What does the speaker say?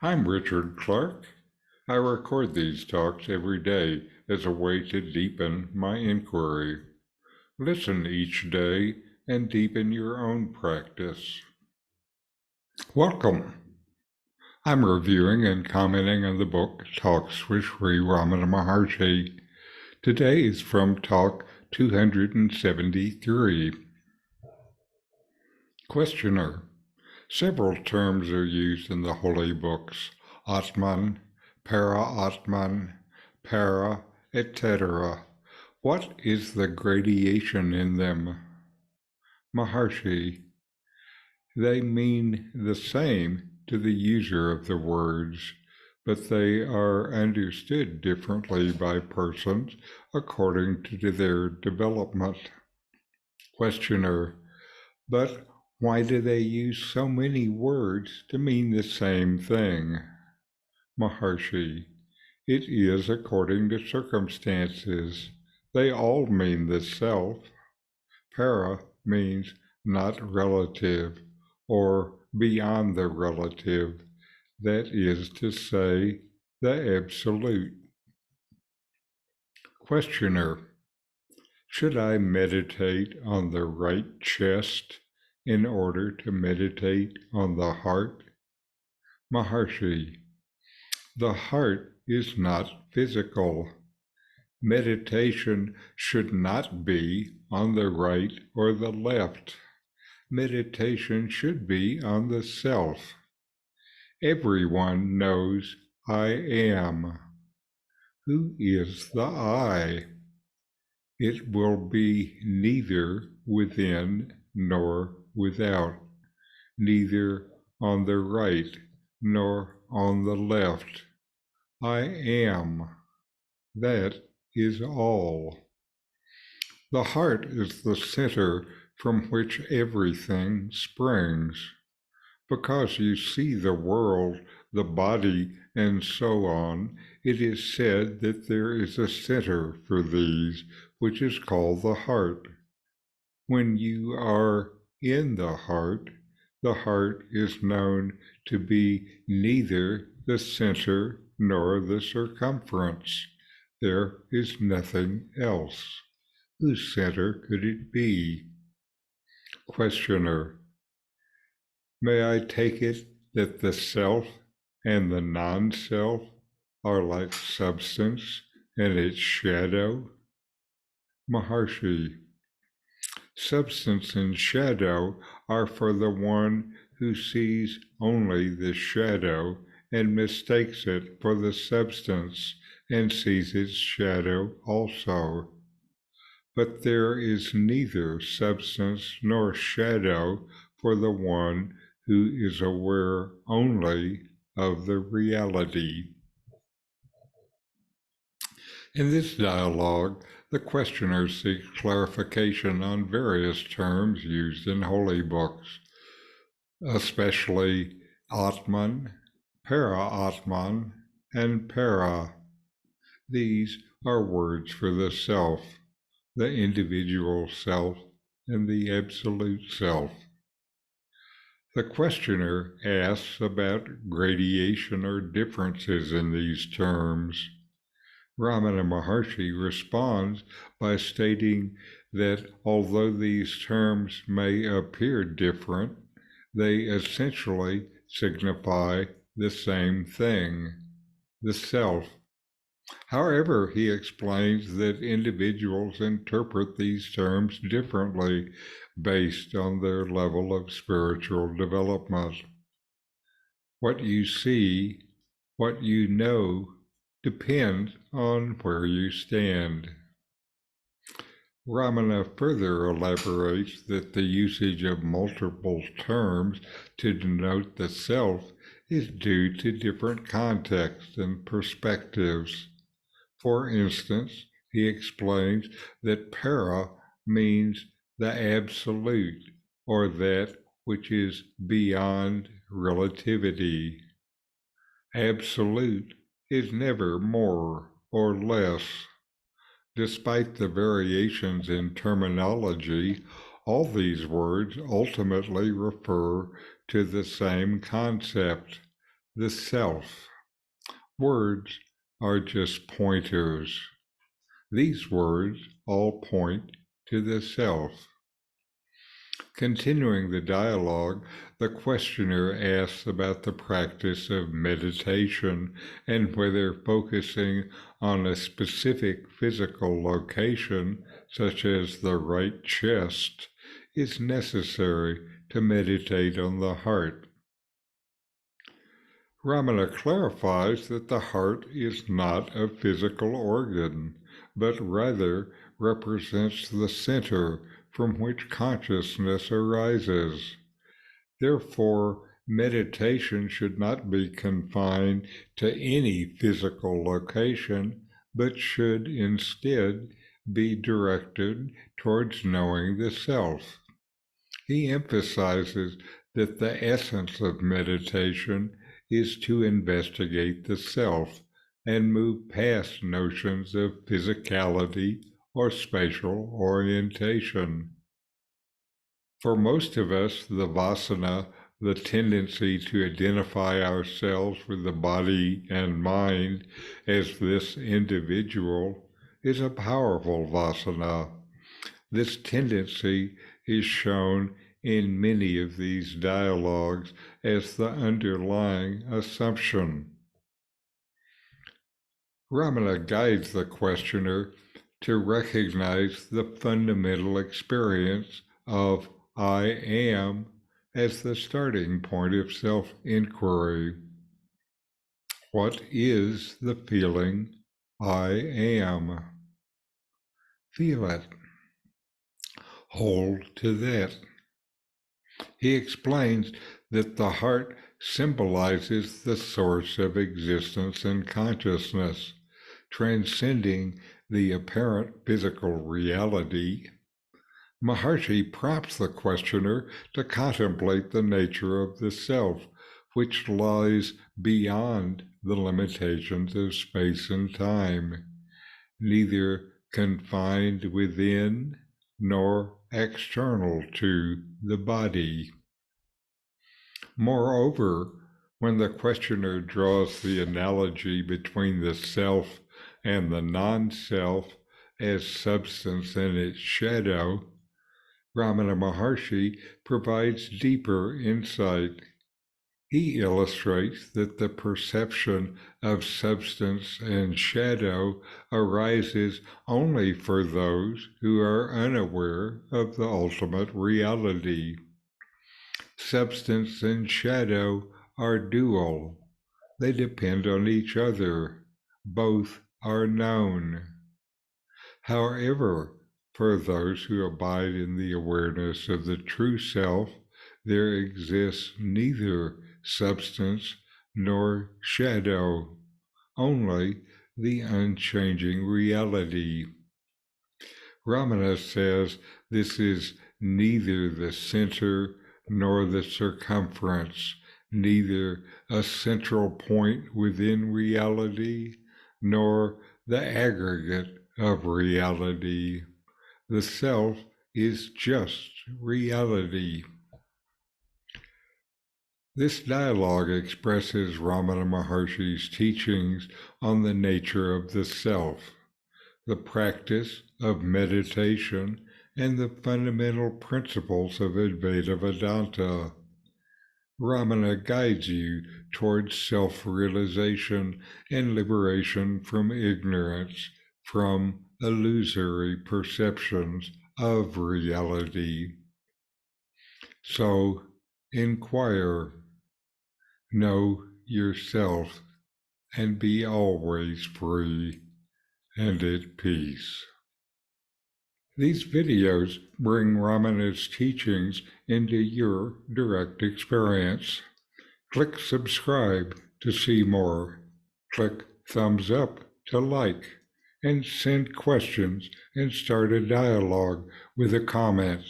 I'm Richard Clarke. I record these talks every day as a way to deepen my inquiry. Listen each day and deepen your own practice. Welcome. I'm reviewing and commenting on the book Talks with Sri Ramana Maharshi. Today is from Talk 273. Questioner. Several terms are used in the holy books: Atman, Para-Atman, Para, etc. What is the gradation in them? Maharshi. They mean the same to the user of the words, but they are understood differently by persons according to their development. Questioner. But why do they use so many words to mean the same thing? Maharshi. It is according to circumstances. They all mean the self. Para means not relative, or beyond the relative, that is to say, the absolute. Questioner. Should I meditate on the right chest in order to meditate on the heart? Maharshi. The heart is not physical. Meditation should not be on the right or the left. Meditation should be on the self. Everyone knows I am. Who is the I? It will be neither within nor without, neither on the right nor on the left. I am. That is all. The heart is the center from which everything springs. Because you see the world, the body, and so on, it is said that there is a center for these, which is called the heart. When you are in the heart is known to be neither the center nor the circumference. There is nothing else. Whose center could it be? Questioner. May I take it that the self and the non-self are like substance and its shadow? Maharshi. Substance and shadow are for the one who sees only the shadow and mistakes it for the substance and sees its shadow also. But there is neither substance nor shadow for the one who is aware only of the reality. In this dialogue, the questioner seeks clarification on various terms used in holy books, especially Atman, Para-Atman, and Para. These are words for the self, the individual self, and the absolute self. The questioner asks about gradation or differences in these terms. Ramana Maharshi responds by stating that although these terms may appear different, they essentially signify the same thing, the self. However, he explains that individuals interpret these terms differently based on their level of spiritual development. What you see, what you know, depends on where you stand. Ramana further elaborates that the usage of multiple terms to denote the self is due to different contexts and perspectives. For instance, he explains that para means the absolute, or that which is beyond relativity. Absolute is never more or less. Despite the variations in terminology, all these words ultimately refer to the same concept, the self. Words are just pointers. These words all point to the self. Continuing the dialogue, the questioner asks about the practice of meditation and whether focusing on a specific physical location, such as the right chest, is necessary to meditate on the heart. Ramana clarifies that the heart is not a physical organ, but rather represents the center from which consciousness arises. Therefore, meditation should not be confined to any physical location, but should instead be directed towards knowing the self. He emphasizes that the essence of meditation is to investigate the self and move past notions of physicality or spatial orientation. For most of us, the vasana, the tendency to identify ourselves with the body and mind as this individual, is a powerful vasana. This tendency is shown in many of these dialogues as the underlying assumption. Ramana guides the questioner to recognize the fundamental experience of I am as the starting point of self-inquiry. What is the feeling I am? Feel it. Hold to that. He explains that the heart symbolizes the source of existence and consciousness, transcending the apparent physical reality. Maharshi prompts the questioner to contemplate the nature of the self, which lies beyond the limitations of space and time, neither confined within nor external to the body. Moreover, when the questioner draws the analogy between the self and the non-self as substance and its shadow, Ramana Maharshi provides deeper insight. He illustrates that the perception of substance and shadow arises only for those who are unaware of the ultimate reality. Substance and shadow are dual. They depend on each other. Both are known. However, for those who abide in the awareness of the true self, there exists neither substance nor shadow, only the unchanging reality. Ramana says this is neither the center nor the circumference, neither a central point within reality, nor the aggregate of reality. The self is just reality. This dialogue expresses Ramana Maharshi's teachings on the nature of the self, the practice of meditation, and the fundamental principles of Advaita Vedanta. Ramana guides you towards self-realization and liberation from ignorance, from illusory perceptions of reality. So, inquire, know yourself, and be always free and at peace. These videos bring Ramana's teachings into your direct experience. Click subscribe to see more. Click thumbs up to like, and send questions and start a dialogue with a comment